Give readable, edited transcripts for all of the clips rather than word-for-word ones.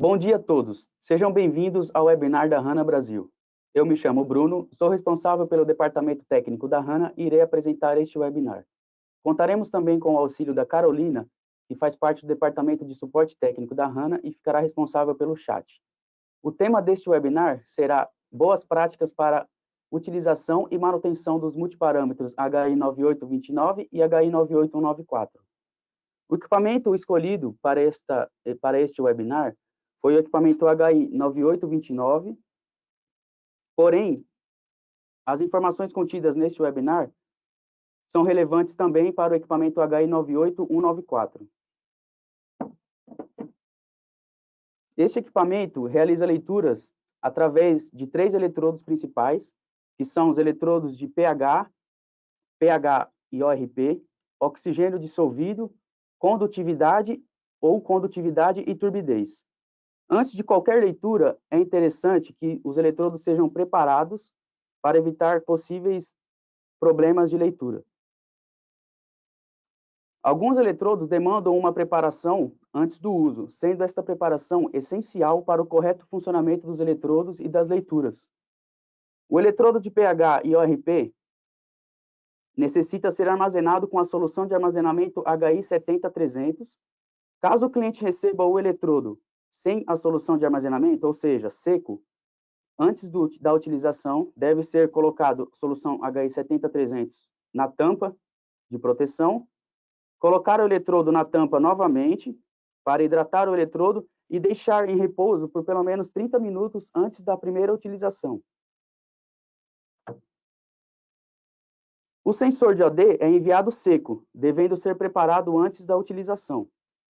Bom dia a todos. Sejam bem-vindos ao webinar da HANA Brasil. Eu me chamo Bruno, sou responsável pelo departamento técnico da HANA e irei apresentar este webinar. Contaremos também com o auxílio da Carolina, que faz parte do departamento de suporte técnico da HANA e ficará responsável pelo chat. O tema deste webinar será boas práticas para utilização e manutenção dos multiparâmetros HI9829 e HI98194. O equipamento escolhido para este webinar foi o equipamento HI9829, porém, as informações contidas neste webinar são relevantes também para o equipamento HI98194. Este equipamento realiza leituras através de 3 eletrodos principais, que são os eletrodos de pH, pH e ORP, oxigênio dissolvido, condutividade ou condutividade e turbidez. Antes de qualquer leitura, é interessante que os eletrodos sejam preparados para evitar possíveis problemas de leitura. Alguns eletrodos demandam uma preparação antes do uso, sendo esta preparação essencial para o correto funcionamento dos eletrodos e das leituras. O eletrodo de pH e ORP necessita ser armazenado com a solução de armazenamento HI70300. Caso o cliente receba o eletrodo sem a solução de armazenamento, ou seja, seco, antes da utilização, deve ser colocado solução HI70300 na tampa de proteção, colocar o eletrodo na tampa novamente para hidratar o eletrodo e deixar em repouso por pelo menos 30 minutos antes da primeira utilização. O sensor de OD é enviado seco, devendo ser preparado antes da utilização.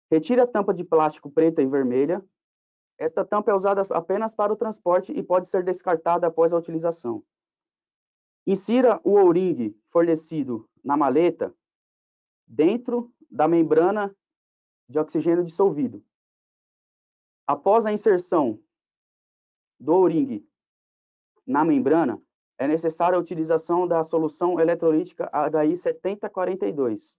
Retire a tampa de plástico preta e vermelha. Esta tampa é usada apenas para o transporte e pode ser descartada após a utilização. Insira o O-ring fornecido na maleta dentro da membrana de oxigênio dissolvido. Após a inserção do O-ring na membrana, é necessária a utilização da solução eletrolítica HI7042.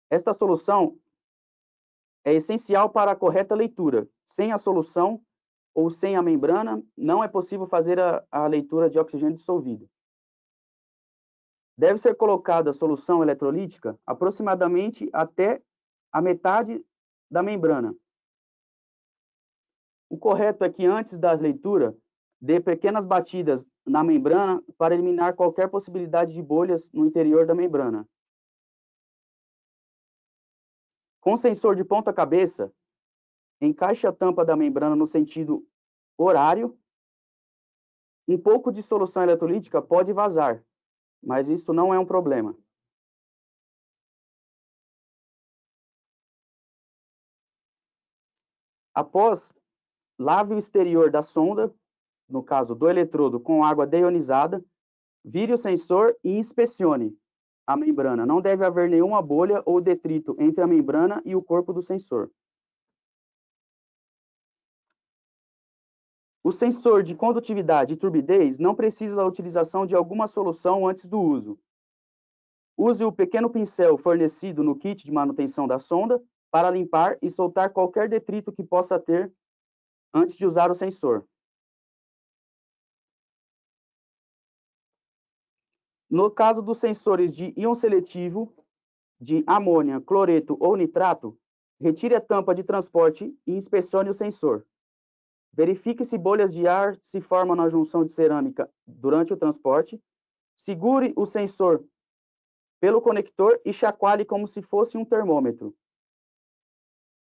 Esta solução é essencial para a correta leitura. Sem a solução ou sem a membrana, não é possível fazer a leitura de oxigênio dissolvido. Deve ser colocada a solução eletrolítica aproximadamente até a metade da membrana. O correto é que antes da leitura, dê pequenas batidas na membrana para eliminar qualquer possibilidade de bolhas no interior da membrana. Com sensor de ponta cabeça, encaixe a tampa da membrana no sentido horário. Um pouco de solução eletrolítica pode vazar, mas isso não é um problema. Após, lave o exterior da sonda, no caso do eletrodo, com água deionizada, vire o sensor e inspecione a membrana. Não deve haver nenhuma bolha ou detrito entre a membrana e o corpo do sensor. O sensor de condutividade e turbidez não precisa da utilização de alguma solução antes do uso. Use o pequeno pincel fornecido no kit de manutenção da sonda para limpar e soltar qualquer detrito que possa ter antes de usar o sensor. No caso dos sensores de íon seletivo, de amônia, cloreto ou nitrato, retire a tampa de transporte e inspecione o sensor. Verifique se bolhas de ar se formam na junção de cerâmica durante o transporte. Segure o sensor pelo conector e chacoalhe como se fosse um termômetro.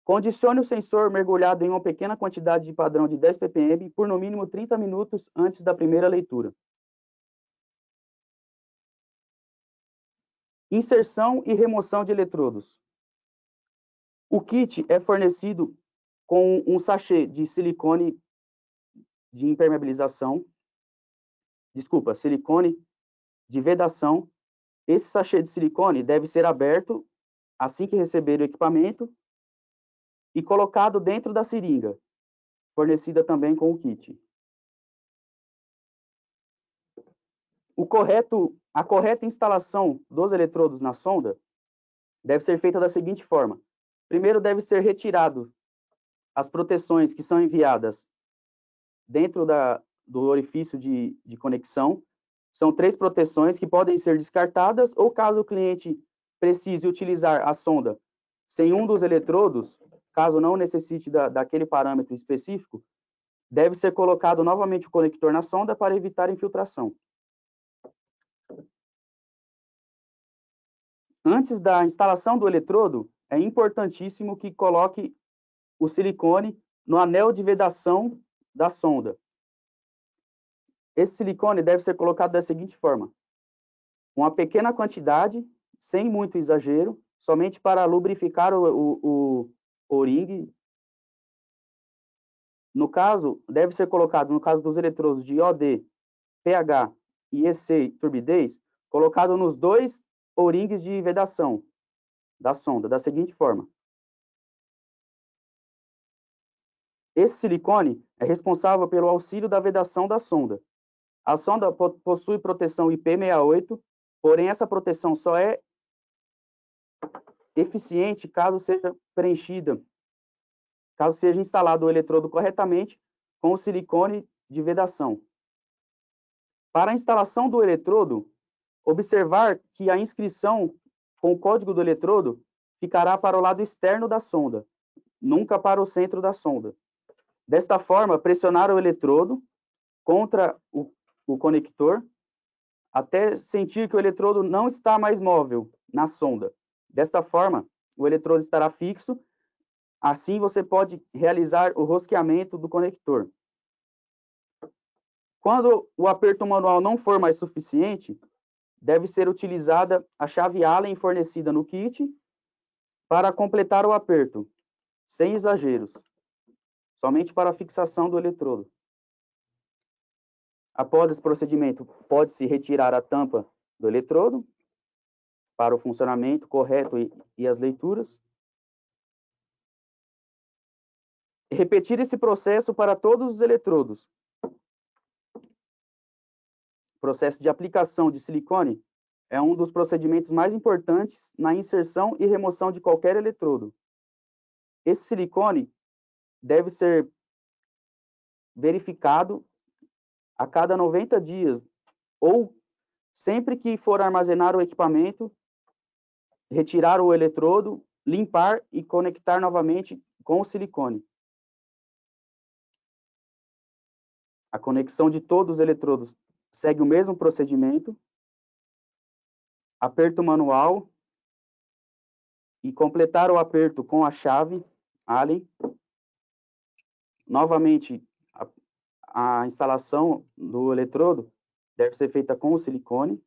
Condicione o sensor mergulhado em uma pequena quantidade de padrão de 10 ppm por no mínimo 30 minutos antes da primeira leitura. Inserção e remoção de eletrodos. O kit é fornecido com um sachê de silicone de impermeabilização, silicone de vedação. Esse sachê de silicone deve ser aberto assim que receber o equipamento e colocado dentro da seringa, fornecida também com o kit. A correta instalação dos eletrodos na sonda deve ser feita da seguinte forma. Primeiro deve ser retirado as proteções que são enviadas dentro do orifício de conexão são 3 proteções que podem ser descartadas, ou caso o cliente precise utilizar a sonda sem um dos eletrodos, caso não necessite daquele parâmetro específico, deve ser colocado novamente o conector na sonda para evitar infiltração. Antes da instalação do eletrodo, é importantíssimo que coloque o silicone no anel de vedação da sonda. Esse silicone deve ser colocado da seguinte forma: uma pequena quantidade, sem muito exagero, somente para lubrificar o O-ring. No caso, deve ser colocado, no caso dos eletrodos de OD, pH e EC turbidez, colocado nos 2 O-rings de vedação da sonda, da seguinte forma. Esse silicone é responsável pelo auxílio da vedação da sonda. A sonda possui proteção IP68, porém essa proteção só é eficiente caso seja preenchida, caso seja instalado o eletrodo corretamente com o silicone de vedação. Para a instalação do eletrodo, observar que a inscrição com o código do eletrodo ficará para o lado externo da sonda, nunca para o centro da sonda. Desta forma, pressionar o eletrodo contra o conector até sentir que o eletrodo não está mais móvel na sonda. Desta forma, o eletrodo estará fixo, assim você pode realizar o rosqueamento do conector. Quando o aperto manual não for mais suficiente, deve ser utilizada a chave Allen fornecida no kit para completar o aperto, sem exageros, somente para a fixação do eletrodo. Após esse procedimento, pode-se retirar a tampa do eletrodo para o funcionamento correto e as leituras. Repetir esse processo para todos os eletrodos. O processo de aplicação de silicone é um dos procedimentos mais importantes na inserção e remoção de qualquer eletrodo. Esse silicone deve ser verificado a cada 90 dias, ou sempre que for armazenar o equipamento, retirar o eletrodo, limpar e conectar novamente com o silicone. A conexão de todos os eletrodos segue o mesmo procedimento. Aperto manual e completar o aperto com a chave Allen. Novamente, a instalação do eletrodo deve ser feita com o silicone.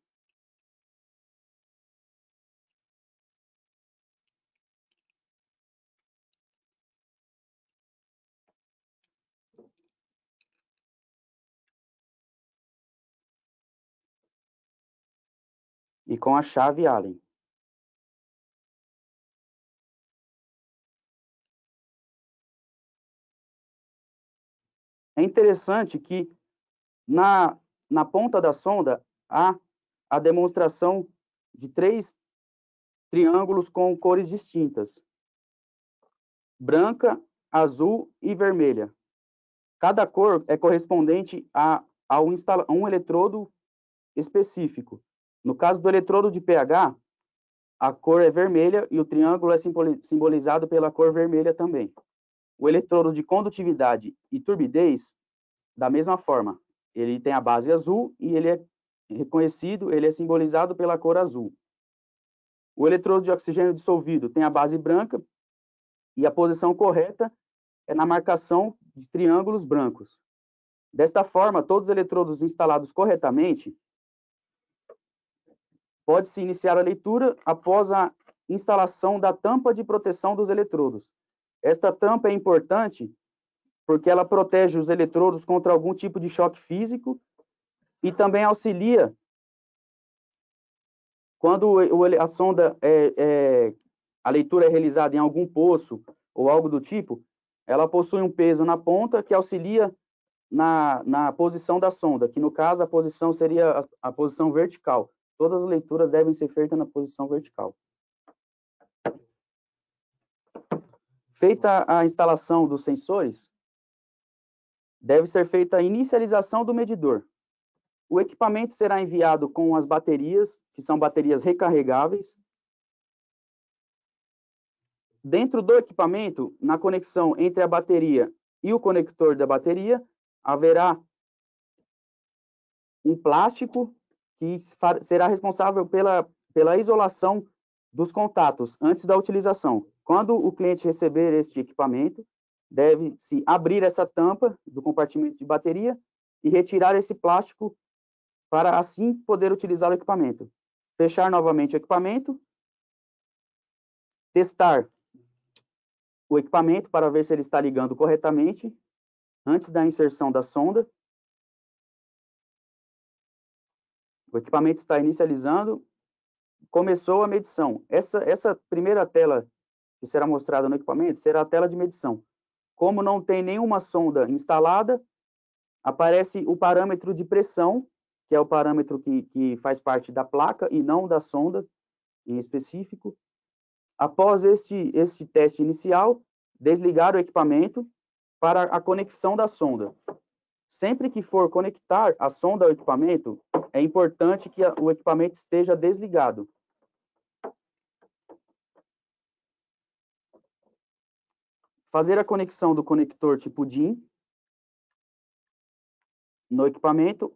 E com a chave Allen. É interessante que na ponta da sonda há a demonstração de 3 triângulos com cores distintas: branca, azul e vermelha. Cada cor é correspondente a um eletrodo específico. No caso do eletrodo de pH, a cor é vermelha e o triângulo é simbolizado pela cor vermelha também. O eletrodo de condutividade e turbidez, da mesma forma, ele tem a base azul e ele é reconhecido, ele é simbolizado pela cor azul. O eletrodo de oxigênio dissolvido tem a base branca e a posição correta é na marcação de triângulos brancos. Desta forma, todos os eletrodos instalados corretamente, pode-se iniciar a leitura após a instalação da tampa de proteção dos eletrodos. Esta tampa é importante porque ela protege os eletrodos contra algum tipo de choque físico e também auxilia quando a sonda a leitura é realizada em algum poço ou algo do tipo, ela possui um peso na ponta que auxilia na posição da sonda, que no caso a posição seria a posição vertical. Todas as leituras devem ser feitas na posição vertical. Feita a instalação dos sensores, deve ser feita a inicialização do medidor. O equipamento será enviado com as baterias, que são baterias recarregáveis. Dentro do equipamento, na conexão entre a bateria e o conector da bateria, haverá um plástico que será responsável pela isolação dos contatos antes da utilização. Quando o cliente receber este equipamento, deve-se abrir essa tampa do compartimento de bateria e retirar esse plástico para assim poder utilizar o equipamento. Fechar novamente o equipamento, testar o equipamento para ver se ele está ligando corretamente antes da inserção da sonda. O equipamento está inicializando, começou a medição. Essa primeira tela que será mostrada no equipamento será a tela de medição. Como não tem nenhuma sonda instalada, aparece o parâmetro de pressão, que é o parâmetro que faz parte da placa e não da sonda em específico. Após este teste inicial, desligar o equipamento para a conexão da sonda. Sempre que for conectar a sonda ao equipamento, é importante que o equipamento esteja desligado. Fazer a conexão do conector tipo DIN no equipamento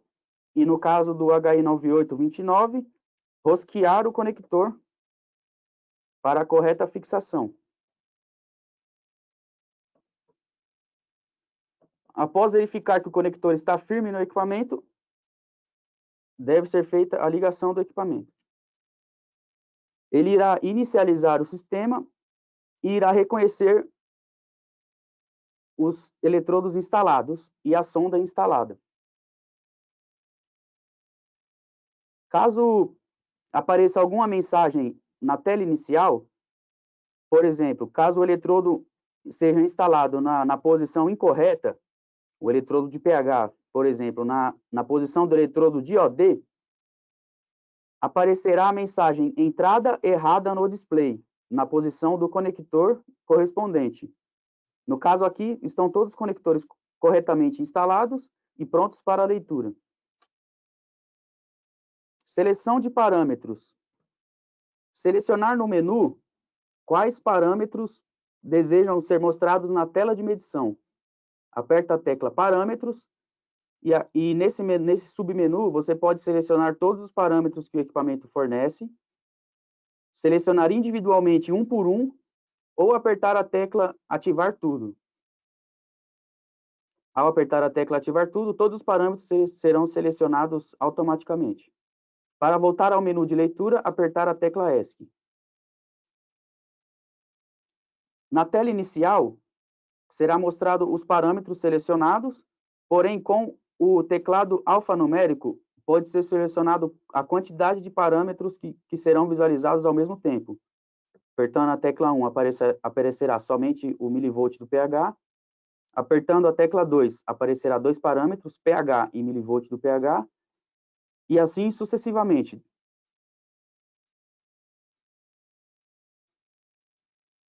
e, no caso do HI9829, rosquear o conector para a correta fixação. Após verificar que o conector está firme no equipamento, deve ser feita a ligação do equipamento. Ele irá inicializar o sistema e irá reconhecer os eletrodos instalados e a sonda instalada. Caso apareça alguma mensagem na tela inicial, por exemplo, caso o eletrodo seja instalado na posição incorreta, o eletrodo de pH, por exemplo, na posição do eletrodo de OD, aparecerá a mensagem entrada errada no display, na posição do conector correspondente. No caso aqui, estão todos os conectores corretamente instalados e prontos para a leitura. Seleção de parâmetros. Selecionar no menu quais parâmetros desejam ser mostrados na tela de medição. Aperta a tecla Parâmetros e nesse submenu você pode selecionar todos os parâmetros que o equipamento fornece, selecionar individualmente um por um ou apertar a tecla Ativar Tudo. Ao apertar a tecla Ativar Tudo, todos os parâmetros serão selecionados automaticamente. Para voltar ao menu de leitura, apertar a tecla ESC. Na tela inicial, será mostrado os parâmetros selecionados, porém com o teclado alfanumérico pode ser selecionado a quantidade de parâmetros que serão visualizados ao mesmo tempo. Apertando a tecla 1, aparecerá somente o milivolt do pH. Apertando a tecla 2, aparecerá dois parâmetros, pH e milivolt do pH, e assim sucessivamente.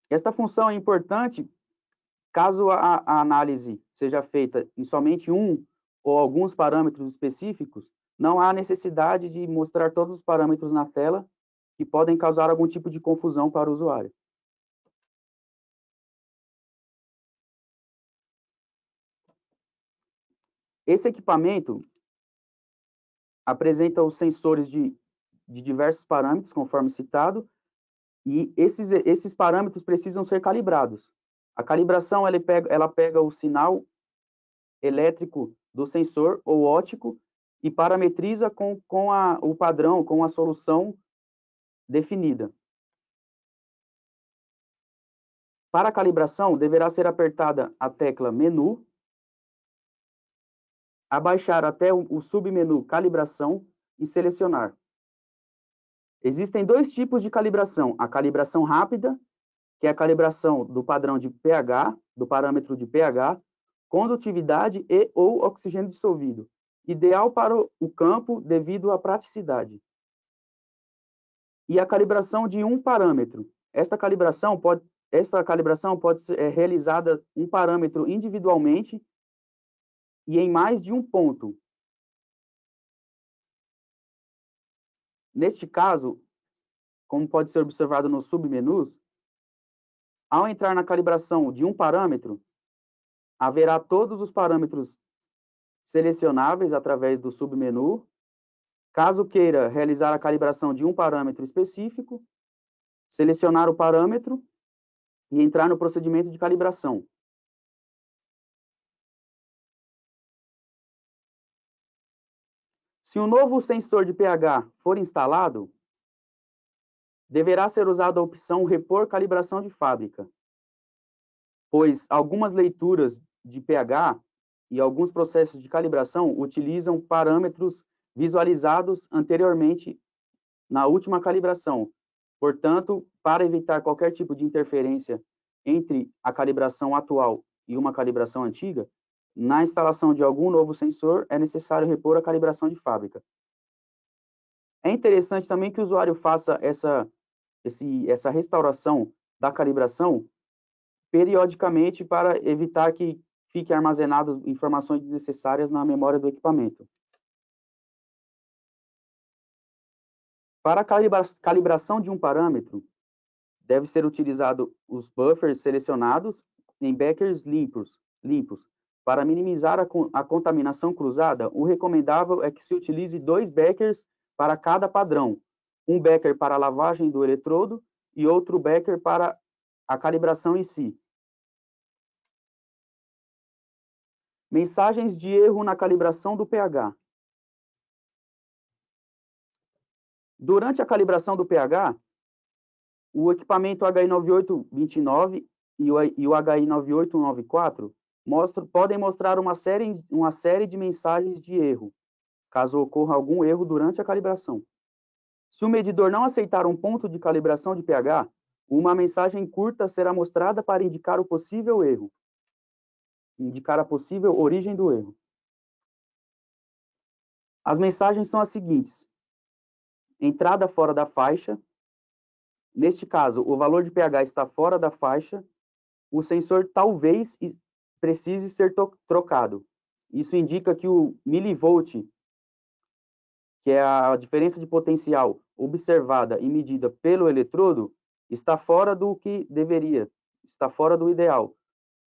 Esta função é importante caso a análise seja feita em somente um ou alguns parâmetros específicos, não há necessidade de mostrar todos os parâmetros na tela que podem causar algum tipo de confusão para o usuário. Esse equipamento apresenta os sensores de diversos parâmetros, conforme citado, e esses parâmetros precisam ser calibrados. A calibração ela pega o sinal elétrico do sensor ou óptico e parametriza com o padrão, com a solução definida. Para a calibração, deverá ser apertada a tecla Menu, abaixar até o submenu Calibração e selecionar. Existem dois tipos de calibração: a calibração rápida, que é a calibração do padrão de pH, do parâmetro de pH, condutividade e ou oxigênio dissolvido, ideal para o campo devido à praticidade. E a calibração de um parâmetro. Esta calibração essa calibração pode ser realizada um parâmetro individualmente e em mais de um ponto. Neste caso, como pode ser observado nos submenus, ao entrar na calibração de um parâmetro, haverá todos os parâmetros selecionáveis através do submenu. Caso queira realizar a calibração de um parâmetro específico, selecionar o parâmetro e entrar no procedimento de calibração. Se um novo sensor de pH for instalado, deverá ser usada a opção Repor calibração de fábrica, pois algumas leituras de pH e alguns processos de calibração utilizam parâmetros visualizados anteriormente na última calibração. Portanto, para evitar qualquer tipo de interferência entre a calibração atual e uma calibração antiga, na instalação de algum novo sensor, é necessário repor a calibração de fábrica. É interessante também que o usuário faça essa restauração da calibração periodicamente para evitar que fiquem armazenadas informações desnecessárias na memória do equipamento. Para a calibração de um parâmetro, deve ser utilizado os buffers selecionados em beckers limpos. Para minimizar a contaminação cruzada, o recomendável é que se utilize 2 beckers para cada padrão, um becker para a lavagem do eletrodo e outro becker para a calibração em si. Mensagens de erro na calibração do pH. Durante a calibração do pH, o equipamento HI9829 e o HI9894 podem mostrar uma série de mensagens de erro, caso ocorra algum erro durante a calibração. Se o medidor não aceitar um ponto de calibração de pH, uma mensagem curta será mostrada para indicar o possível erro, indicar a possível origem do erro. As mensagens são as seguintes: entrada fora da faixa. Neste caso, o valor de pH está fora da faixa, o sensor talvez precise ser trocado. Isso indica que o milivolt, que é a diferença de potencial observada e medida pelo eletrodo, está fora do que deveria, está fora do ideal,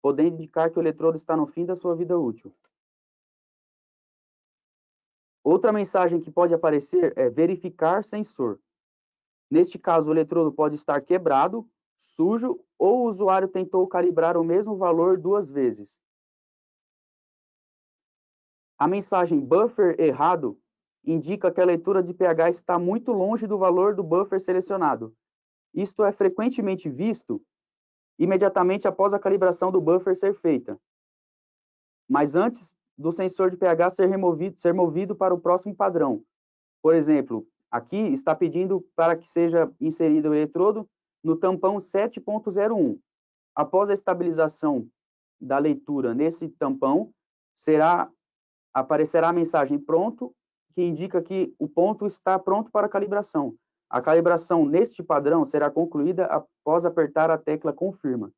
podendo indicar que o eletrodo está no fim da sua vida útil. Outra mensagem que pode aparecer é verificar sensor. Neste caso, o eletrodo pode estar quebrado, sujo, ou o usuário tentou calibrar o mesmo valor 2 vezes. A mensagem buffer errado indica que a leitura de pH está muito longe do valor do buffer selecionado. Isto é frequentemente visto imediatamente após a calibração do buffer ser feita, mas antes do sensor de pH ser movido para o próximo padrão. Por exemplo, aqui está pedindo para que seja inserido o eletrodo no tampão 7.01. Após a estabilização da leitura nesse tampão, aparecerá a mensagem pronto, que indica que o ponto está pronto para calibração. A calibração neste padrão será concluída após apertar a tecla confirma.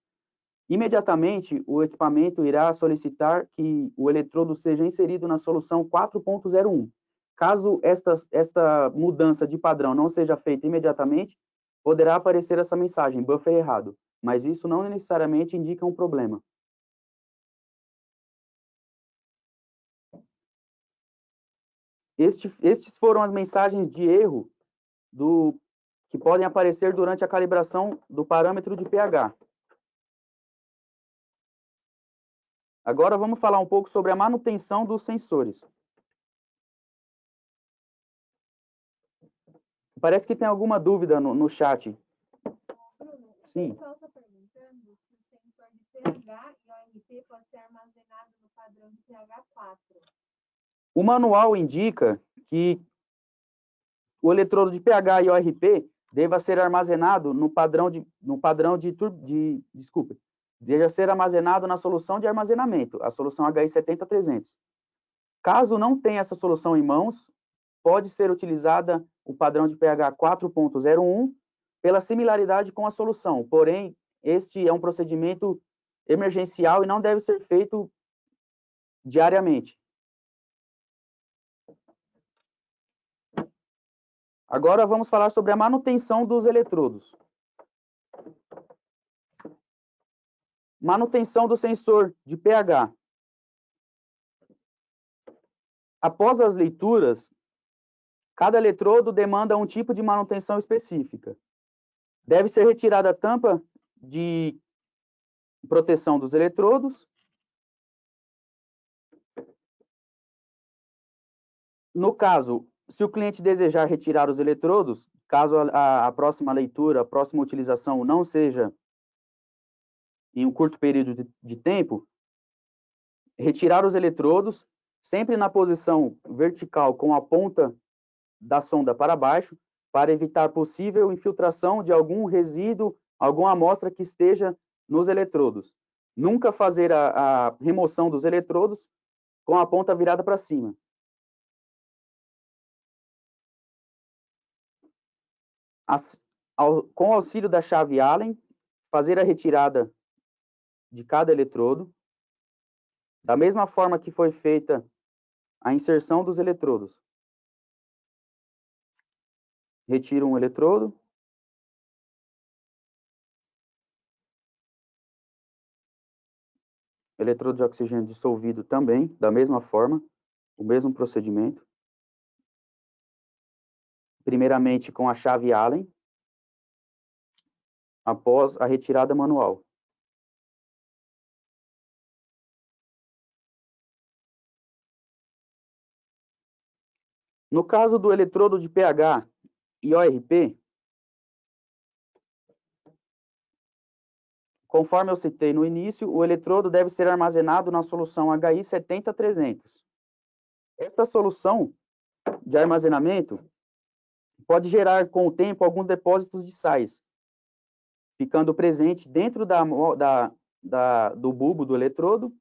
Imediatamente, o equipamento irá solicitar que o eletrodo seja inserido na solução 4.01. Caso esta mudança de padrão não seja feita imediatamente, poderá aparecer essa mensagem, buffer errado, mas isso não necessariamente indica um problema. Estes foram as mensagens de erro que podem aparecer durante a calibração do parâmetro de pH. Agora vamos falar um pouco sobre a manutenção dos sensores. Parece que tem alguma dúvida no chat. Bruno, sim. O pessoal está perguntando se o sensor de pH e ORP pode ser armazenado no padrão de pH 4. O manual indica que o eletrodo de pH e ORP deva ser armazenado deve ser armazenado na solução de armazenamento, a solução HI70300. Caso não tenha essa solução em mãos, pode ser utilizada o padrão de pH 4.01 pela similaridade com a solução, porém, este é um procedimento emergencial e não deve ser feito diariamente. Agora vamos falar sobre a manutenção dos eletrodos. Manutenção do sensor de pH. Após as leituras, cada eletrodo demanda um tipo de manutenção específica. Deve ser retirada a tampa de proteção dos eletrodos. No caso, se o cliente desejar retirar os eletrodos, caso a próxima leitura, a próxima utilização não seja em um curto período de tempo, retirar os eletrodos, sempre na posição vertical com a ponta da sonda para baixo, para evitar possível infiltração de algum resíduo, alguma amostra que esteja nos eletrodos. Nunca fazer a remoção dos eletrodos com a ponta virada para cima. Com o auxílio da chave Allen, fazer a retirada de cada eletrodo, da mesma forma que foi feita a inserção dos eletrodos. Retiro um eletrodo. Eletrodo de oxigênio dissolvido também, da mesma forma, o mesmo procedimento. Primeiramente com a chave Allen, após a retirada manual. No caso do eletrodo de pH e ORP, conforme eu citei no início, o eletrodo deve ser armazenado na solução HI 70-300. Esta solução de armazenamento pode gerar, com o tempo, alguns depósitos de sais, ficando presente dentro do bulbo do eletrodo,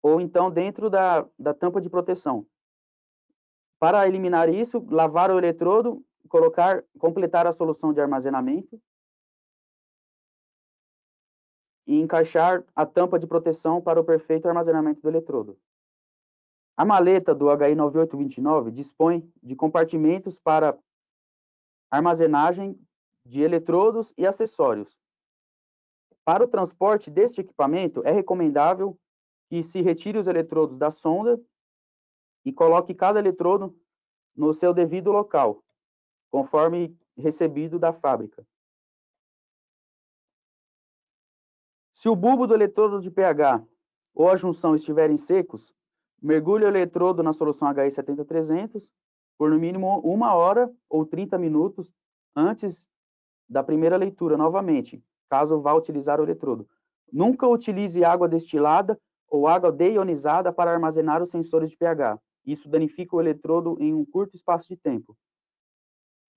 ou então dentro da tampa de proteção. Para eliminar isso, lavar o eletrodo, completar a solução de armazenamento e encaixar a tampa de proteção para o perfeito armazenamento do eletrodo. A maleta do HI 9829 dispõe de compartimentos para armazenagem de eletrodos e acessórios. Para o transporte deste equipamento, é recomendável que se retire os eletrodos da sonda e coloque cada eletrodo no seu devido local, conforme recebido da fábrica. Se o bulbo do eletrodo de pH ou a junção estiverem secos, mergulhe o eletrodo na solução HI 70-300 por no mínimo 1 hora ou 30 minutos antes da primeira leitura novamente, caso vá utilizar o eletrodo. Nunca utilize água destilada ou água deionizada para armazenar os sensores de pH. Isso danifica o eletrodo em um curto espaço de tempo.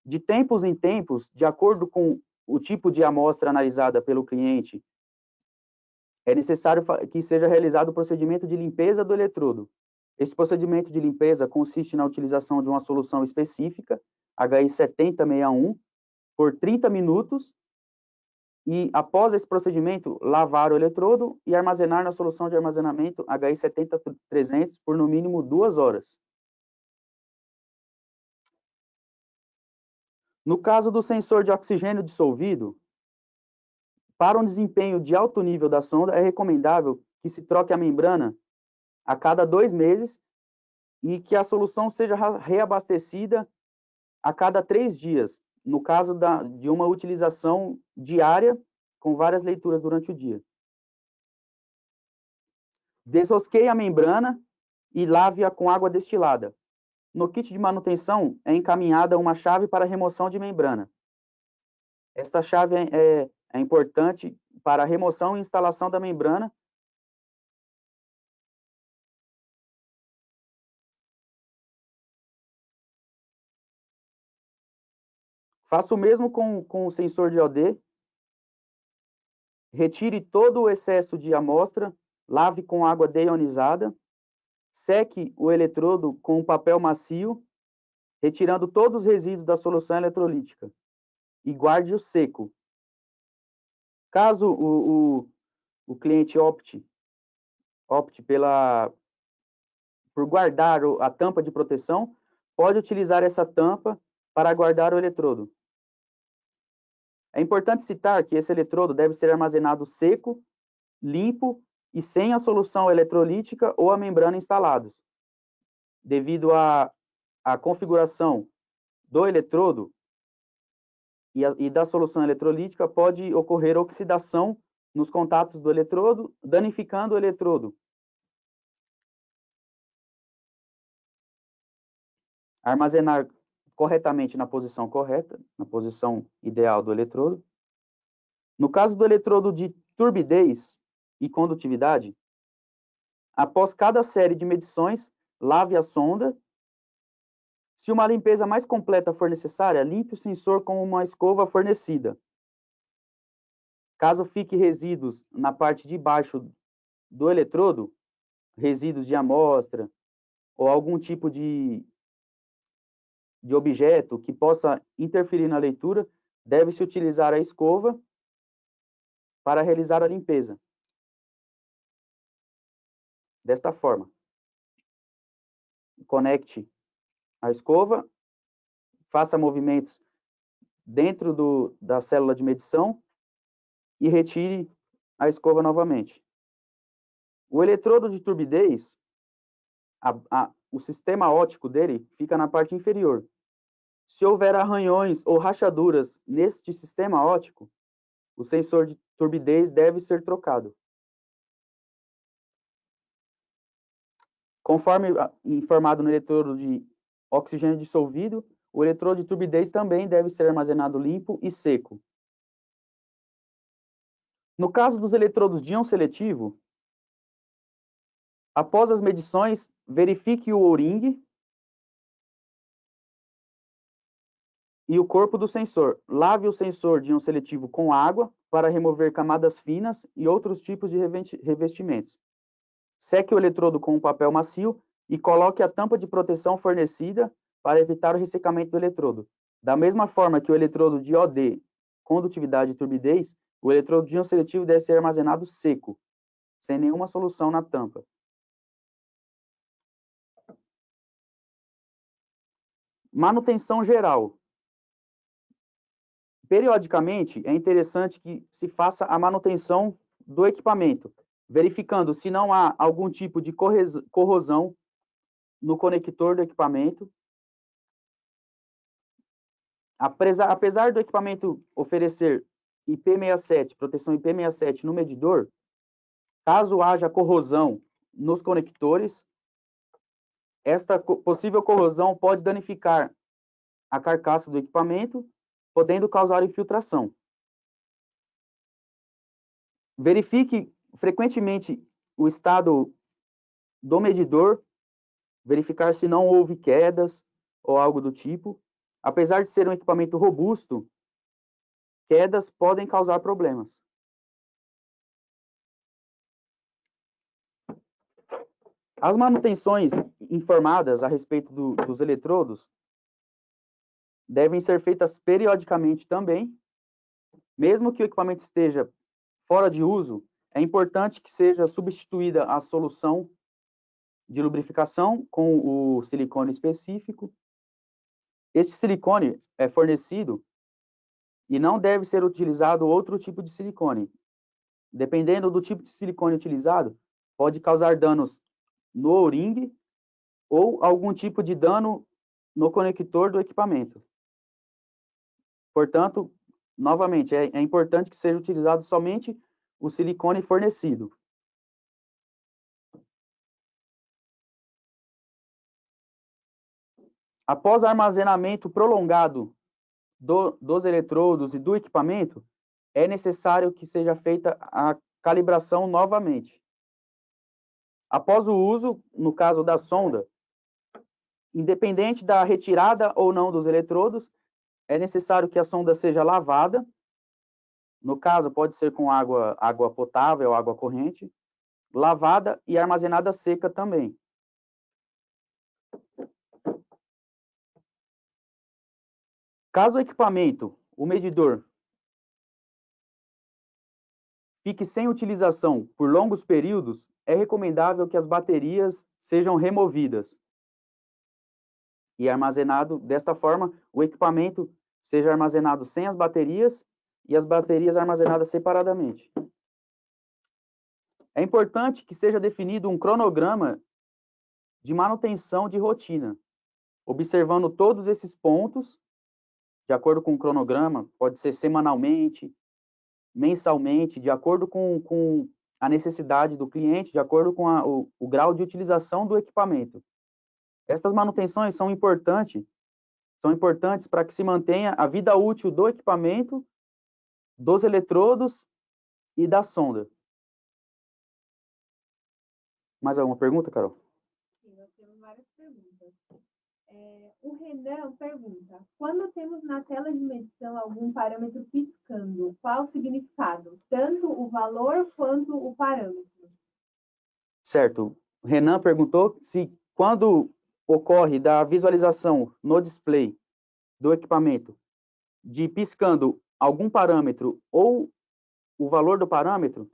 De tempos em tempos, de acordo com o tipo de amostra analisada pelo cliente, é necessário que seja realizado o procedimento de limpeza do eletrodo. Esse procedimento de limpeza consiste na utilização de uma solução específica, HI 7061, por 30 minutos, e após esse procedimento, lavar o eletrodo e armazenar na solução de armazenamento HI 70-300 por no mínimo 2 horas. No caso do sensor de oxigênio dissolvido, para um desempenho de alto nível da sonda, é recomendável que se troque a membrana a cada 2 meses e que a solução seja reabastecida a cada 3 dias, no caso de uma utilização diária com várias leituras durante o dia. Desrosqueie a membrana e lave-a com água destilada. No kit de manutenção é encaminhada uma chave para remoção de membrana. Esta chave é importante para a remoção e instalação da membrana. Faça o mesmo com o sensor de OD. Retire todo o excesso de amostra, lave com água deionizada, seque o eletrodo com um papel macio, retirando todos os resíduos da solução eletrolítica, e guarde-o seco. Caso o cliente opte por guardar a tampa de proteção, pode utilizar essa tampa para guardar o eletrodo. É importante citar que esse eletrodo deve ser armazenado seco, limpo e sem a solução eletrolítica ou a membrana instalados, devido à configuração do eletrodo e da solução eletrolítica, pode ocorrer oxidação nos contatos do eletrodo, danificando o eletrodo. Armazenar corretamente na posição correta, na posição ideal do eletrodo. No caso do eletrodo de turbidez e condutividade, após cada série de medições, lave a sonda. Se uma limpeza mais completa for necessária, limpe o sensor com uma escova fornecida. Caso fique resíduos na parte de baixo do eletrodo, resíduos de amostra ou algum tipo de objeto que possa interferir na leitura, deve-se utilizar a escova para realizar a limpeza. Desta forma, conecte a escova, faça movimentos dentro da célula de medição e retire a escova novamente. O eletrodo de turbidez, o sistema óptico dele fica na parte inferior. Se houver arranhões ou rachaduras neste sistema óptico, o sensor de turbidez deve ser trocado. Conforme informado no eletrodo de oxigênio dissolvido, o eletrodo de turbidez também deve ser armazenado limpo e seco. No caso dos eletrodos de íon seletivo, após as medições, verifique o O-ring e o corpo do sensor. Lave o sensor de íon seletivo com água para remover camadas finas e outros tipos de revestimentos. Seque o eletrodo com um papel macio e coloque a tampa de proteção fornecida para evitar o ressecamento do eletrodo. Da mesma forma que o eletrodo de OD, condutividade e turbidez, o eletrodo de íon seletivo deve ser armazenado seco, sem nenhuma solução na tampa. Manutenção geral. Periodicamente, é interessante que se faça a manutenção do equipamento, verificando se não há algum tipo de corrosão no conector do equipamento. Apesar do equipamento oferecer IP67, proteção IP67 no medidor, caso haja corrosão nos conectores, esta possível corrosão pode danificar a carcaça do equipamento, podendo causar infiltração. Verifique frequentemente o estado do medidor, verificar se não houve quedas ou algo do tipo. Apesar de ser um equipamento robusto, quedas podem causar problemas. As manutenções informadas a respeito dos eletrodos devem ser feitas periodicamente também. Mesmo que o equipamento esteja fora de uso, é importante que seja substituída a solução de lubrificação com o silicone específico. Este silicone é fornecido e não deve ser utilizado outro tipo de silicone. Dependendo do tipo de silicone utilizado, pode causar danos no O-ring ou algum tipo de dano no conector do equipamento. Portanto, novamente, é importante que seja utilizado somente o silicone fornecido. Após armazenamento prolongado dos eletrodos e do equipamento, é necessário que seja feita a calibração novamente. Após o uso, no caso da sonda, independente da retirada ou não dos eletrodos, é necessário que a sonda seja lavada. No caso, pode ser com água potável, água corrente, lavada e armazenada seca também. Caso o equipamento, o medidor, fique sem utilização por longos períodos, é recomendável que as baterias sejam removidas e armazenado desta forma, o equipamento seja armazenado sem as baterias e as baterias armazenadas separadamente. É importante que seja definido um cronograma de manutenção de rotina, observando todos esses pontos, de acordo com o cronograma, pode ser semanalmente, mensalmente, de acordo com a necessidade do cliente, de acordo com o grau de utilização do equipamento. Estas manutenções são importantes para que se mantenha a vida útil do equipamento, dos eletrodos e da sonda. Mais alguma pergunta, Carol? Sim, nós temos várias perguntas. O Renan pergunta: quando temos na tela de medição algum parâmetro piscando, qual o significado? Tanto o valor quanto o parâmetro. Certo. O Renan perguntou se quando ocorre da visualização no display do equipamento de piscando algum parâmetro ou o valor do parâmetro,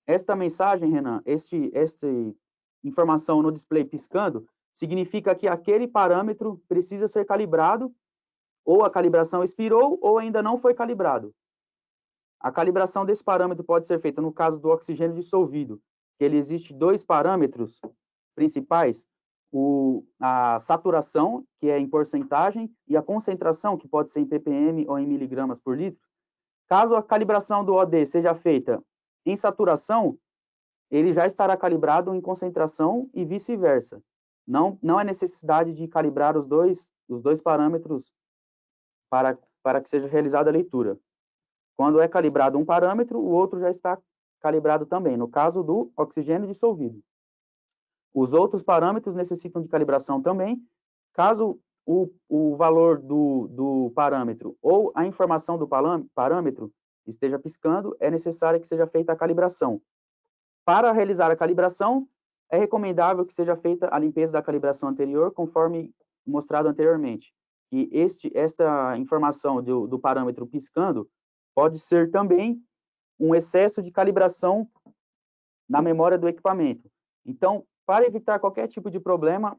esta mensagem, Renan, esta informação no display piscando, significa que aquele parâmetro precisa ser calibrado, ou a calibração expirou, ou ainda não foi calibrado. A calibração desse parâmetro pode ser feita no caso do oxigênio dissolvido, que ele existe dois parâmetros principais, a saturação, que é em porcentagem, e a concentração, que pode ser em ppm ou em miligramas por litro. Caso a calibração do OD seja feita em saturação, ele já estará calibrado em concentração e vice-versa. Não é necessidade de calibrar os dois parâmetros para que seja realizada a leitura. Quando é calibrado um parâmetro, o outro já está calibrado também, no caso do oxigênio dissolvido. Os outros parâmetros necessitam de calibração também. Caso o valor do parâmetro ou a informação do parâmetro esteja piscando, é necessário que seja feita a calibração. Para realizar a calibração, é recomendável que seja feita a limpeza da calibração anterior, conforme mostrado anteriormente. E esta informação do parâmetro piscando pode ser também um excesso de calibração na memória do equipamento. Então, para evitar qualquer tipo de problema,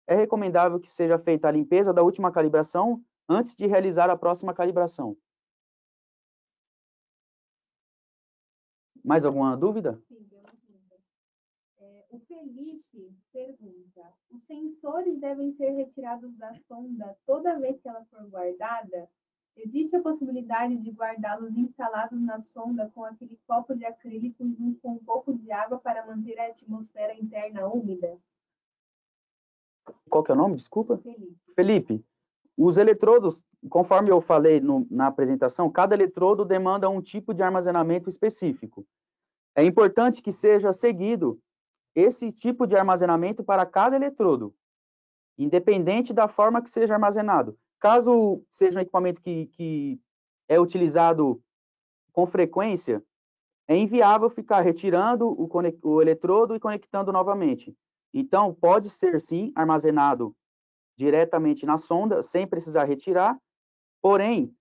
é recomendável que seja feita a limpeza da última calibração antes de realizar a próxima calibração. Mais alguma dúvida? Sim, tem uma dúvida. O Felipe pergunta: os sensores devem ser retirados da sonda toda vez que ela for guardada? Existe a possibilidade de guardá-los instalados na sonda com aquele copo de acrílico junto com um pouco de água para manter a atmosfera interna úmida? Qual que é o nome? Desculpa. Felipe. Felipe, os eletrodos, conforme eu falei na apresentação, cada eletrodo demanda um tipo de armazenamento específico. É importante que seja seguido esse tipo de armazenamento para cada eletrodo, independente da forma que seja armazenado. Caso seja um equipamento que é utilizado com frequência, é inviável ficar retirando o eletrodo e conectando novamente. Então, pode ser, sim, armazenado diretamente na sonda, sem precisar retirar, porém,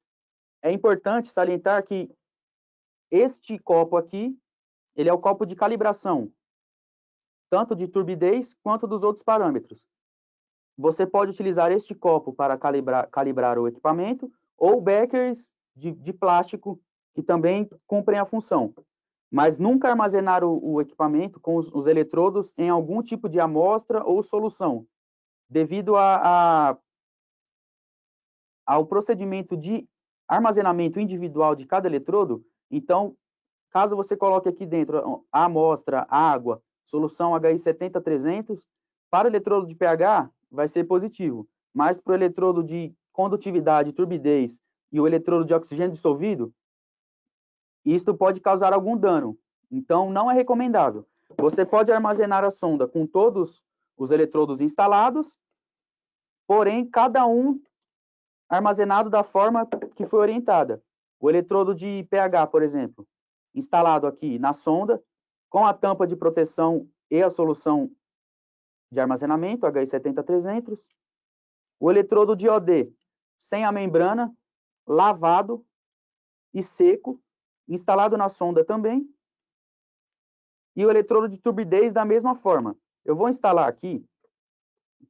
é importante salientar que este copo aqui, ele é o copo de calibração, tanto de turbidez quanto dos outros parâmetros. Você pode utilizar este copo para calibrar o equipamento, ou beckers de plástico, que também cumprem a função. Mas nunca armazenar o equipamento com os eletrodos em algum tipo de amostra ou solução, devido ao procedimento de armazenamento individual de cada eletrodo. Então, caso você coloque aqui dentro a amostra, água, solução HI 70-300, para o eletrodo de pH vai ser positivo, mas para o eletrodo de condutividade, turbidez e o eletrodo de oxigênio dissolvido, isto pode causar algum dano. Então, não é recomendável. Você pode armazenar a sonda com todos os eletrodos instalados, porém, cada um armazenado da forma que foi orientada. O eletrodo de pH, por exemplo, instalado aqui na sonda, com a tampa de proteção e a solução de armazenamento, HI 70-300. O eletrodo de OD, sem a membrana, lavado e seco, instalado na sonda também, e o eletrodo de turbidez da mesma forma. Eu vou instalar aqui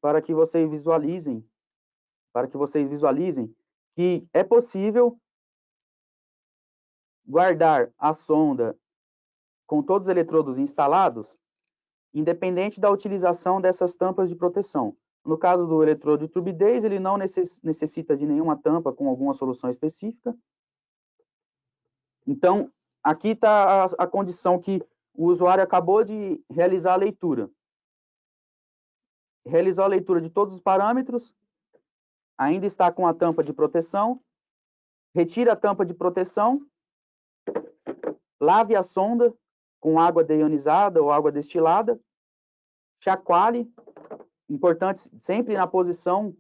para que vocês visualizem que é possível guardar a sonda com todos os eletrodos instalados, independente da utilização dessas tampas de proteção. No caso do eletrodo de turbidez, ele não necessita de nenhuma tampa com alguma solução específica. Então, aqui está a condição que o usuário acabou de realizar a leitura. Realizou a leitura de todos os parâmetros, ainda está com a tampa de proteção, retira a tampa de proteção, lave a sonda com água deionizada ou água destilada, chacoalhe, importante sempre na posição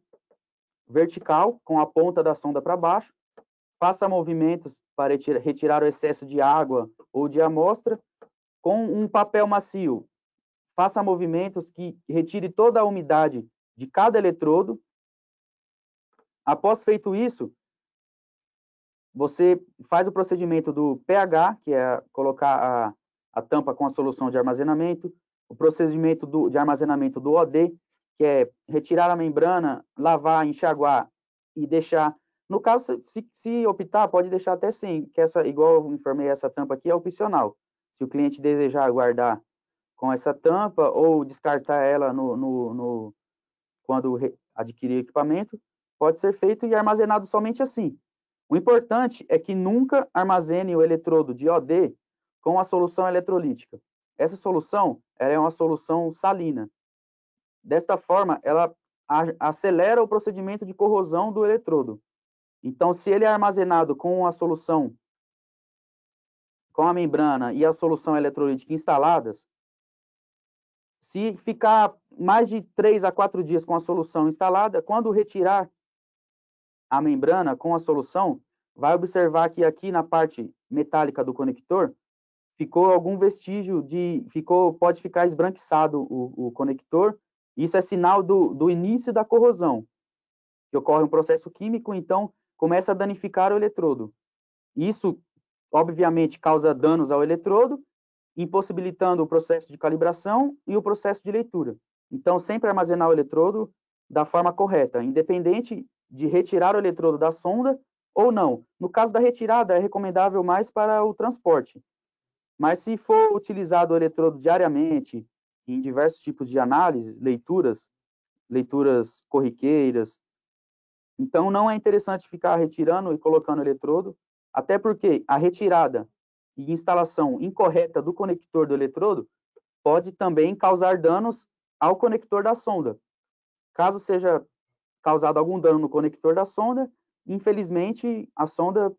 vertical, com a ponta da sonda para baixo, faça movimentos para retirar o excesso de água ou de amostra, com um papel macio, faça movimentos que retire toda a umidade de cada eletrodo. Após feito isso, você faz o procedimento do pH, que é colocar a tampa com a solução de armazenamento, o procedimento de armazenamento do OD, que é retirar a membrana, lavar, enxaguar e deixar. No caso, se optar, pode deixar até sem, que essa, igual eu informei, essa tampa aqui é opcional. Se o cliente desejar guardar com essa tampa ou descartar ela quando adquirir equipamento, pode ser feito e armazenado somente assim. O importante é que nunca armazene o eletrodo de OD com a solução eletrolítica. Essa solução é uma solução salina. Desta forma, ela acelera o procedimento de corrosão do eletrodo. Então, se ele é armazenado com a solução, com a membrana e a solução eletrolítica instaladas, se ficar mais de 3 a 4 dias com a solução instalada, quando retirar a membrana com a solução, vai observar que aqui na parte metálica do conector ficou algum vestígio pode ficar esbranquiçado o conector. Isso é sinal do início da corrosão, que ocorre um processo químico, então começa a danificar o eletrodo. Isso, obviamente, causa danos ao eletrodo, impossibilitando o processo de calibração e o processo de leitura. Então, sempre armazenar o eletrodo da forma correta, independente de retirar o eletrodo da sonda ou não. No caso da retirada, é recomendável mais para o transporte. Mas se for utilizado o eletrodo diariamente, em diversos tipos de análises, leituras corriqueiras, então não é interessante ficar retirando e colocando o eletrodo, até porque a retirada e instalação incorreta do conector do eletrodo pode também causar danos ao conector da sonda. Caso seja causado algum dano no conector da sonda, infelizmente a sonda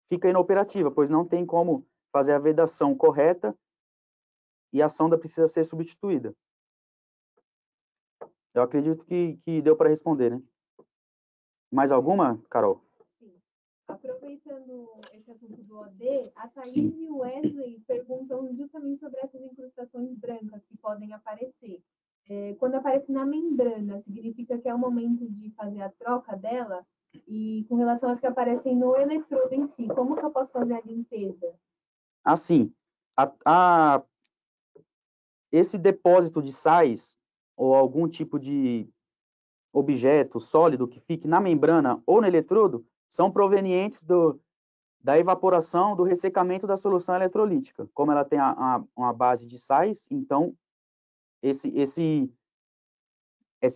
fica inoperativa, pois não tem como fazer a vedação correta e a sonda precisa ser substituída. Eu acredito que deu para responder, né? Mais alguma, Carol? Sim. Aproveitando esse assunto do OD, a Thaís e o Wesley perguntam justamente sobre essas incrustações brancas que podem aparecer. Quando aparece na membrana, significa que é o momento de fazer a troca dela? E com relação às que aparecem no eletrodo em si, como que eu posso fazer a limpeza? Assim, esse depósito de sais ou algum tipo de objeto sólido que fique na membrana ou no eletrodo são provenientes da evaporação, do ressecamento da solução eletrolítica. Como ela tem uma base de sais, então esse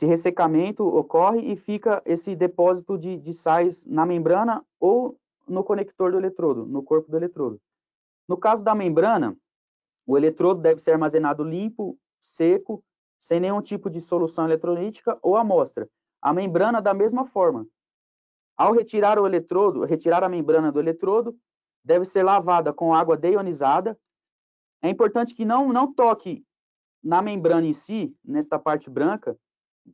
ressecamento ocorre e fica esse depósito de sais na membrana ou no conector do eletrodo, no corpo do eletrodo. No caso da membrana, o eletrodo deve ser armazenado limpo, seco, sem nenhum tipo de solução eletrolítica ou amostra. A membrana, da mesma forma. Ao retirar o eletrodo, retirar a membrana do eletrodo, deve ser lavada com água deionizada. É importante que não toque na membrana em si, nesta parte branca,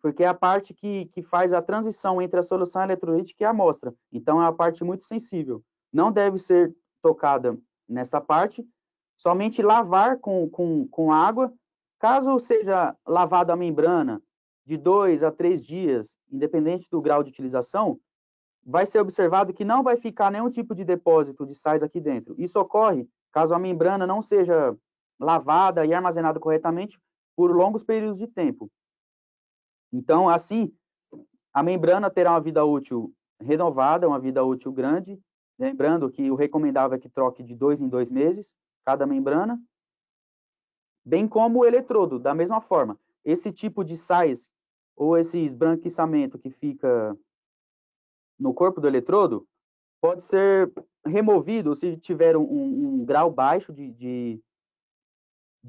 porque é a parte que faz a transição entre a solução eletrolítica e a amostra. Então, é uma parte muito sensível. Não deve ser tocada nessa parte, somente lavar com água. Caso seja lavado a membrana de 2 a 3 dias, independente do grau de utilização, vai ser observado que não vai ficar nenhum tipo de depósito de sais aqui dentro. Isso ocorre caso a membrana não seja lavada e armazenada corretamente por longos períodos de tempo. Então, assim, a membrana terá uma vida útil renovada, uma vida útil grande, lembrando que o recomendável é que troque de 2 em 2 meses cada membrana, bem como o eletrodo, da mesma forma. Esse tipo de sais ou esse esbranquiçamento que fica no corpo do eletrodo pode ser removido se tiver um grau baixo de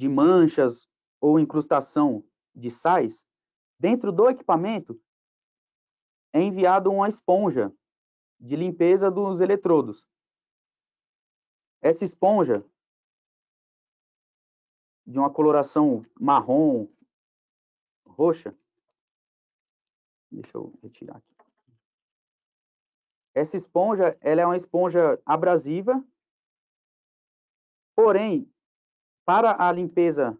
manchas ou incrustação de sais. Dentro do equipamento é enviado uma esponja de limpeza dos eletrodos. Essa esponja, de uma coloração marrom, roxa, deixa eu retirar aqui. Essa esponja, ela é uma esponja abrasiva, porém, para a limpeza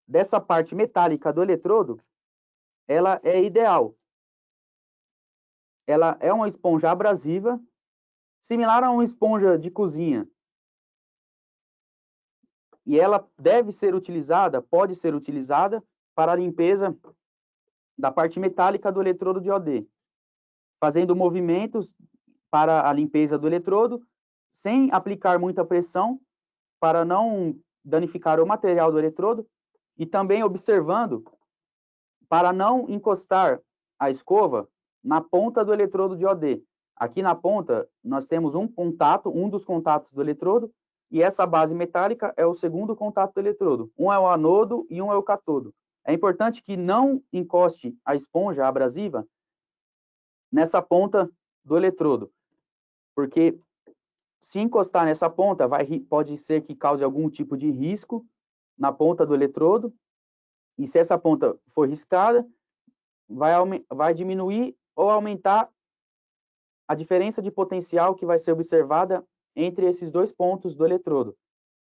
dessa parte metálica do eletrodo, ela é ideal. Ela é uma esponja abrasiva, similar a uma esponja de cozinha. E ela deve ser utilizada, pode ser utilizada, para a limpeza da parte metálica do eletrodo de OD, fazendo movimentos para a limpeza do eletrodo, sem aplicar muita pressão, para não danificar o material do eletrodo, e também observando para não encostar a escova na ponta do eletrodo de OD. Aqui na ponta, nós temos um contato, um dos contatos do eletrodo, e essa base metálica é o segundo contato do eletrodo. Um é o anodo e um é o catodo. É importante que não encoste a esponja abrasiva nessa ponta do eletrodo, porque se encostar nessa ponta, pode ser que cause algum tipo de risco na ponta do eletrodo, e se essa ponta for riscada, vai diminuir ou aumentar a diferença de potencial que vai ser observada entre esses dois pontos do eletrodo,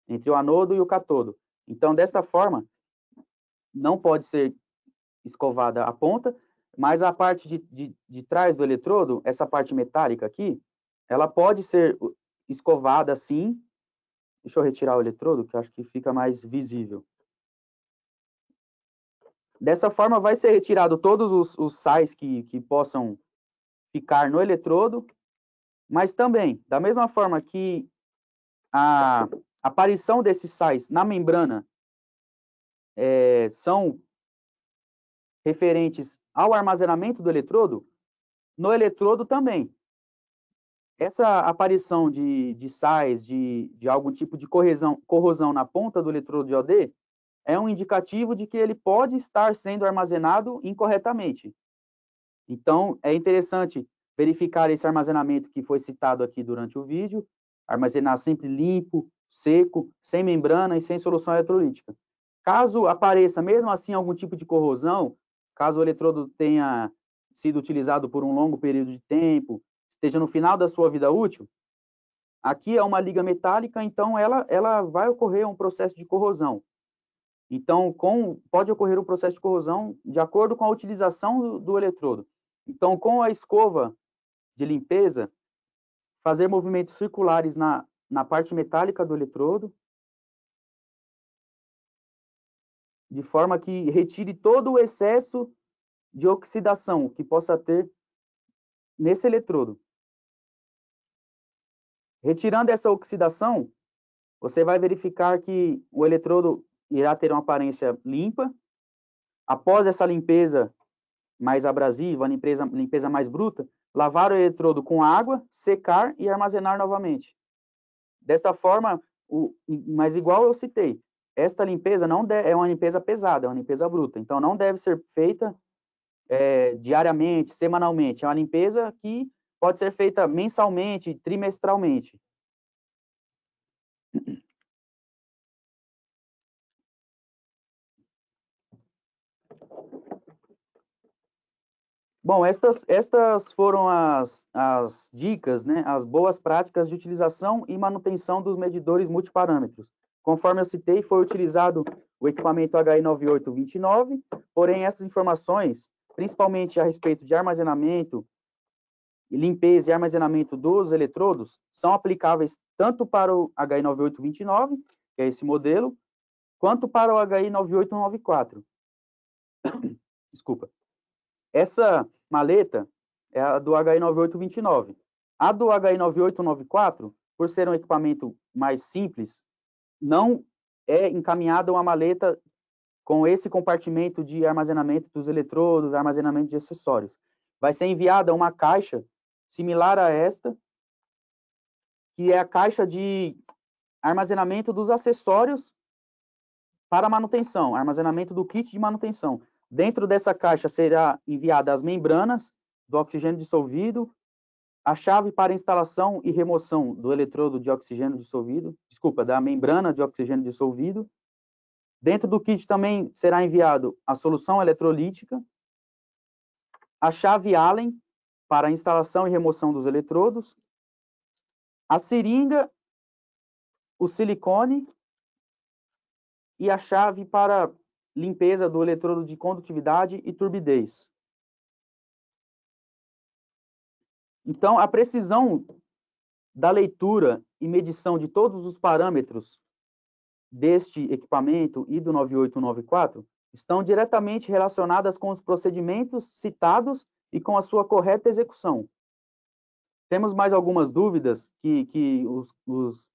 entre o anodo e o catodo. Então, desta forma, não pode ser escovada a ponta, mas a parte de trás do eletrodo, essa parte metálica aqui, ela pode ser escovada assim. Deixa eu retirar o eletrodo, que eu acho que fica mais visível. Dessa forma, vai ser retirado todos os sais que possam ficar no eletrodo, mas também, da mesma forma que a aparição desses sais na membrana são referentes ao armazenamento do eletrodo, no eletrodo também. Essa aparição de sais, de algum tipo de corrosão na ponta do eletrodo de OD, é um indicativo de que ele pode estar sendo armazenado incorretamente. Então, é interessante verificar esse armazenamento que foi citado aqui durante o vídeo, armazenar sempre limpo, seco, sem membrana e sem solução eletrolítica. Caso apareça, mesmo assim, algum tipo de corrosão, caso o eletrodo tenha sido utilizado por um longo período de tempo, esteja no final da sua vida útil, aqui é uma liga metálica, então ela vai ocorrer um processo de corrosão. Então, pode ocorrer um processo de corrosão de acordo com a utilização do eletrodo. Então, com a escova de limpeza, fazer movimentos circulares na parte metálica do eletrodo, de forma que retire todo o excesso de oxidação que possa ter nesse eletrodo. Retirando essa oxidação, você vai verificar que o eletrodo irá ter uma aparência limpa. Após essa limpeza mais abrasiva, a limpeza mais bruta, lavar o eletrodo com água, secar e armazenar novamente. Desta forma, mas igual eu citei, esta limpeza é uma limpeza pesada, é uma limpeza bruta, então não deve ser feita diariamente, semanalmente, é uma limpeza que pode ser feita mensalmente, trimestralmente. Bom, estas foram as dicas, né, as boas práticas de utilização e manutenção dos medidores multiparâmetros. Conforme eu citei, foi utilizado o equipamento HI9829, porém essas informações, principalmente a respeito de armazenamento limpeza e armazenamento dos eletrodos são aplicáveis tanto para o HI9829, que é esse modelo, quanto para o HI9894. Desculpa. Essa maleta é a do HI9829. A do HI9894, por ser um equipamento mais simples, não é encaminhada uma maleta com esse compartimento de armazenamento dos eletrodos, armazenamento de acessórios. Vai ser enviada uma caixa similar a esta, que é a caixa de armazenamento dos acessórios para manutenção, armazenamento do kit de manutenção. Dentro dessa caixa será enviada as membranas do oxigênio dissolvido, a chave para instalação e remoção do eletrodo de oxigênio dissolvido, da membrana de oxigênio dissolvido. Dentro do kit também será enviado a solução eletrolítica, a chave Allen para instalação e remoção dos eletrodos, a seringa, o silicone e a chave para limpeza do eletrodo de condutividade e turbidez. Então, a precisão da leitura e medição de todos os parâmetros deste equipamento e do 9894 estão diretamente relacionadas com os procedimentos citados e com a sua correta execução. Temos mais algumas dúvidas que os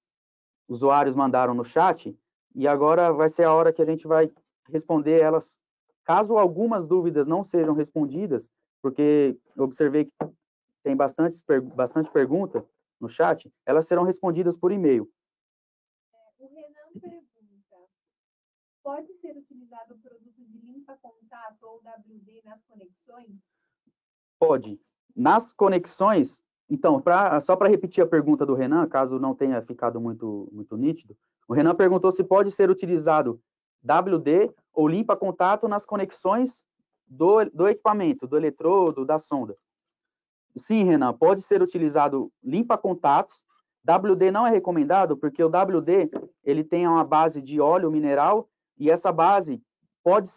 usuários mandaram no chat, e agora vai ser a hora que a gente vai responder elas. Caso algumas dúvidas não sejam respondidas, porque eu observei que tem bastante pergunta no chat, elas serão respondidas por e-mail. O Renan pergunta, pode ser utilizado o produto de limpa-contato ou WD nas conexões? Pode. Nas conexões, então, só para repetir a pergunta do Renan, caso não tenha ficado muito nítido, o Renan perguntou se pode ser utilizado WD ou limpa-contato nas conexões do equipamento, do eletrodo, da sonda. Sim, Renan, pode ser utilizado limpa-contatos. WD não é recomendado porque o WD ele tem uma base de óleo mineral e essa base pode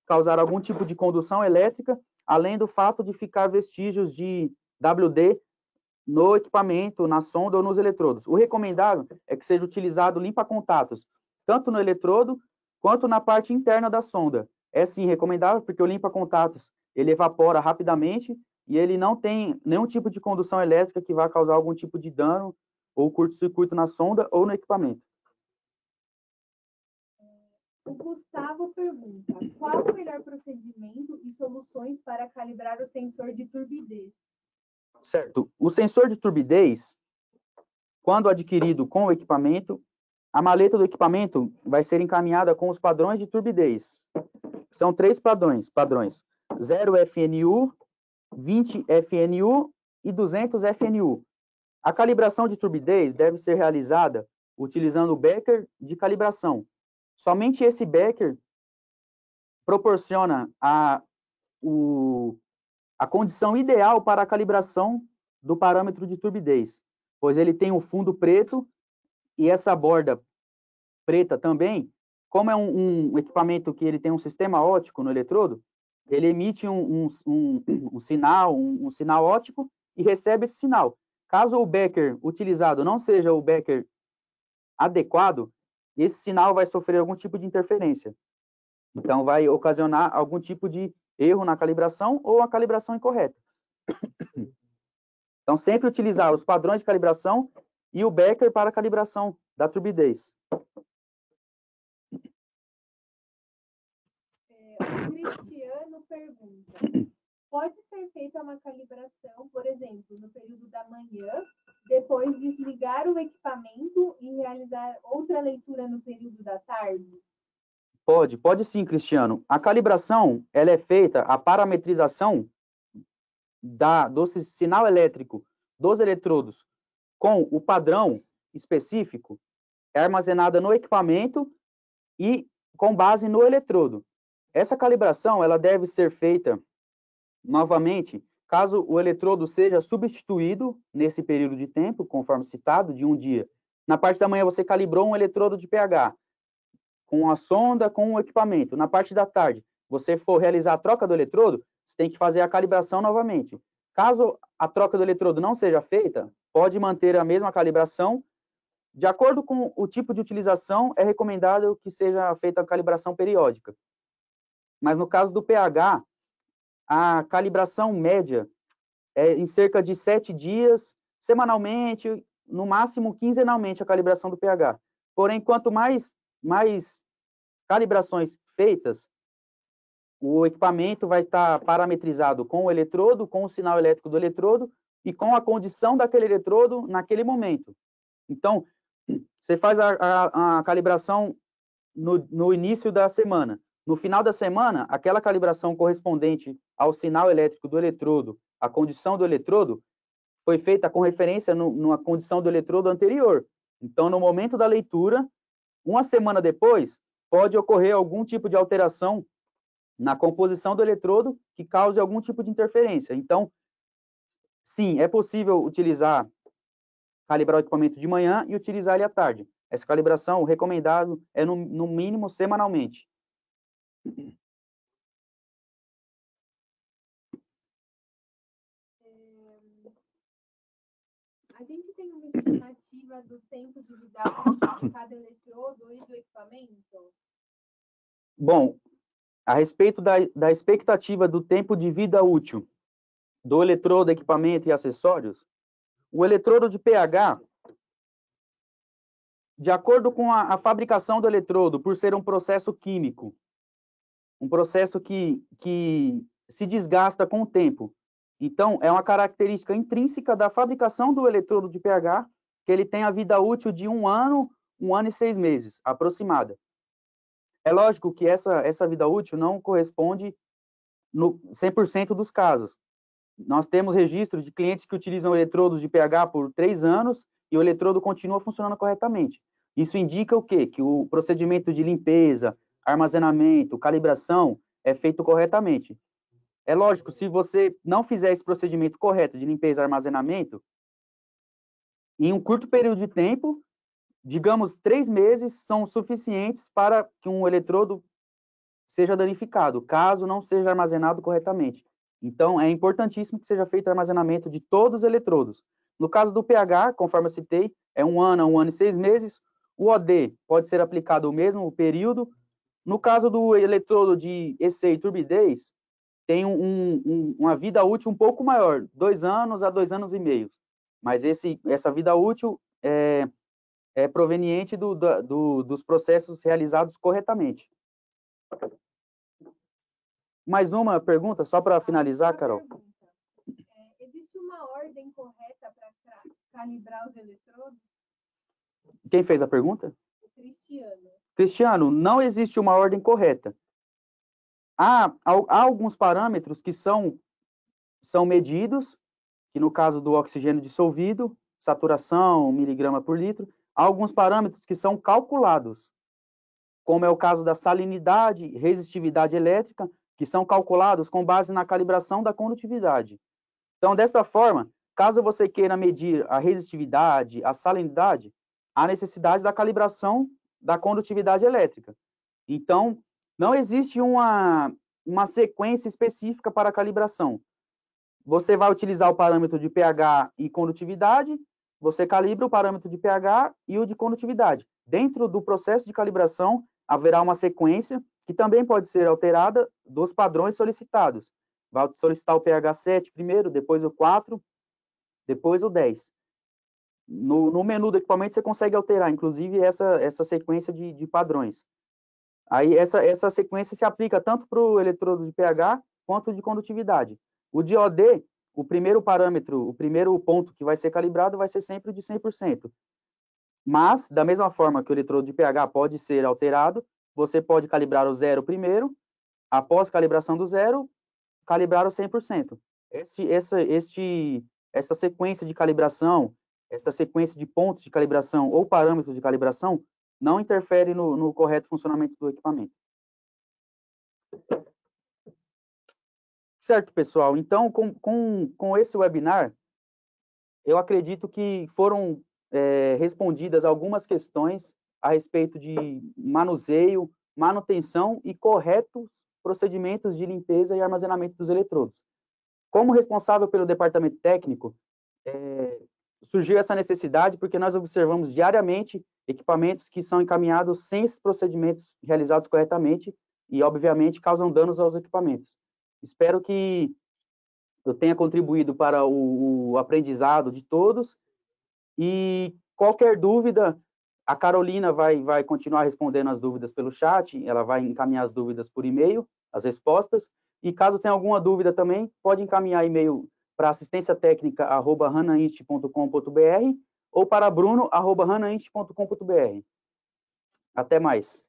causar algum tipo de condução elétrica, além do fato de ficar vestígios de WD no equipamento, na sonda ou nos eletrodos. O recomendável é que seja utilizado limpa-contatos, tanto no eletrodo quanto na parte interna da sonda. É sim recomendável porque o limpa-contatos ele evapora rapidamente e ele não tem nenhum tipo de condução elétrica que vá causar algum tipo de dano ou curto-circuito na sonda ou no equipamento. O Gustavo pergunta, qual o melhor procedimento e soluções para calibrar o sensor de turbidez? Certo. O sensor de turbidez, quando adquirido com o equipamento, a maleta do equipamento vai ser encaminhada com os padrões de turbidez. São 3 padrões, 0 FNU, 20 FNU e 200 FNU. A calibração de turbidez deve ser realizada utilizando o Becker de calibração. Somente esse Becker proporciona a condição ideal para a calibração do parâmetro de turbidez, pois ele tem um fundo preto e essa borda preta também, como é um equipamento que ele tem um sistema óptico no eletrodo, ele emite um sinal óptico e recebe esse sinal. Caso o Becker utilizado não seja o Becker adequado, esse sinal vai sofrer algum tipo de interferência. Então, vai ocasionar algum tipo de erro na calibração ou a calibração incorreta. Então, sempre utilizar os padrões de calibração e o Becker para a calibração da turbidez. O Cristiano pergunta, pode ser feita uma calibração, por exemplo, no período da manhã, depois desligar o equipamento e realizar outra leitura no período da tarde? Pode sim, Cristiano. A calibração, ela é feita, a parametrização do sinal elétrico dos eletrodos com o padrão específico é armazenada no equipamento e com base no eletrodo. Essa calibração, ela deve ser feita novamente, caso o eletrodo seja substituído nesse período de tempo, conforme citado, de um dia. Na parte da manhã, você calibrou um eletrodo de pH, com a sonda, com o equipamento. Na parte da tarde, você for realizar a troca do eletrodo, você tem que fazer a calibração novamente. Caso a troca do eletrodo não seja feita, pode manter a mesma calibração. De acordo com o tipo de utilização, é recomendável que seja feita a calibração periódica. Mas no caso do pH, a calibração média é em cerca de 7 dias, semanalmente, no máximo quinzenalmente, a calibração do pH. Porém, quanto mais calibrações feitas, o equipamento vai estar parametrizado com o eletrodo, com o sinal elétrico do eletrodo e com a condição daquele eletrodo naquele momento. Então, você faz a calibração no início da semana. No final da semana, aquela calibração correspondente ao sinal elétrico do eletrodo, a condição do eletrodo, foi feita com referência numa condição do eletrodo anterior. Então, no momento da leitura, uma semana depois, pode ocorrer algum tipo de alteração na composição do eletrodo que cause algum tipo de interferência. Então, sim, é possível calibrar o equipamento de manhã e utilizar ele à tarde. Essa calibração, o recomendado é no mínimo semanalmente. A gente tem uma estimativa do tempo de vida útil de cada eletrodo e do equipamento? Bom, a respeito da expectativa do tempo de vida útil do eletrodo, equipamento e acessórios, o eletrodo de pH, de acordo com a fabricação do eletrodo, por ser um processo químico, um processo que se desgasta com o tempo. Então, é uma característica intrínseca da fabricação do eletrodo de pH, que ele tem a vida útil de 1 ano e 6 meses, aproximada. É lógico que essa vida útil não corresponde no 100% dos casos. Nós temos registro de clientes que utilizam eletrodos de pH por 3 anos e o eletrodo continua funcionando corretamente. Isso indica o quê? Que o procedimento de limpeza, armazenamento, calibração é feito corretamente. É lógico, se você não fizer esse procedimento correto de limpeza e armazenamento, em um curto período de tempo, digamos 3 meses, são suficientes para que um eletrodo seja danificado, caso não seja armazenado corretamente. Então, é importantíssimo que seja feito o armazenamento de todos os eletrodos. No caso do pH, conforme eu citei, é 1 ano e 6 meses. O OD pode ser aplicado o mesmo período. No caso do eletrodo de EC e turbidez, tem uma vida útil um pouco maior, 2 anos a 2 anos e meio. Mas essa vida útil é proveniente dos processos realizados corretamente. Mais uma pergunta, só para finalizar, Carol. Existe uma ordem correta para calibrar os eletrodos? Quem fez a pergunta? O Cristiano. Cristiano, não existe uma ordem correta. Há alguns parâmetros que são medidos, que no caso do oxigênio dissolvido, saturação, miligrama por litro, há alguns parâmetros que são calculados, como é o caso da salinidade, resistividade elétrica, que são calculados com base na calibração da condutividade. Então, dessa forma, caso você queira medir a resistividade, a salinidade, há necessidade da calibração da condutividade elétrica. Então, não existe uma sequência específica para a calibração. Você vai utilizar o parâmetro de pH e condutividade, você calibra o parâmetro de pH e o de condutividade. Dentro do processo de calibração, haverá uma sequência que também pode ser alterada dos padrões solicitados. Vai solicitar o pH 7 primeiro, depois o 4, depois o 10. No menu do equipamento você consegue alterar, inclusive, essa sequência de padrões. Aí essa sequência se aplica tanto para o eletrodo de pH quanto de condutividade. O de OD, o primeiro parâmetro, o primeiro ponto que vai ser calibrado vai ser sempre de 100%. Mas, da mesma forma que o eletrodo de pH pode ser alterado, você pode calibrar o 0 primeiro, após calibração do 0, calibrar o 100%. Essa sequência de calibração, essa sequência de pontos de calibração ou parâmetros de calibração não interfere no correto funcionamento do equipamento. Certo, pessoal. Então, com esse webinar, eu acredito que foram respondidas algumas questões a respeito de manuseio, manutenção e corretos procedimentos de limpeza e armazenamento dos eletrodos. Como responsável pelo departamento técnico, surgiu essa necessidade porque nós observamos diariamente equipamentos que são encaminhados sem esses procedimentos realizados corretamente e, obviamente, causam danos aos equipamentos. Espero que eu tenha contribuído para o aprendizado de todos e qualquer dúvida, a Carolina vai continuar respondendo as dúvidas pelo chat, ela vai encaminhar as dúvidas por e-mail, as respostas, e caso tenha alguma dúvida também, pode encaminhar e-mail para assistenciatecnica@hanainst.com.br ou para bruno@hanainst.com.br. Até mais.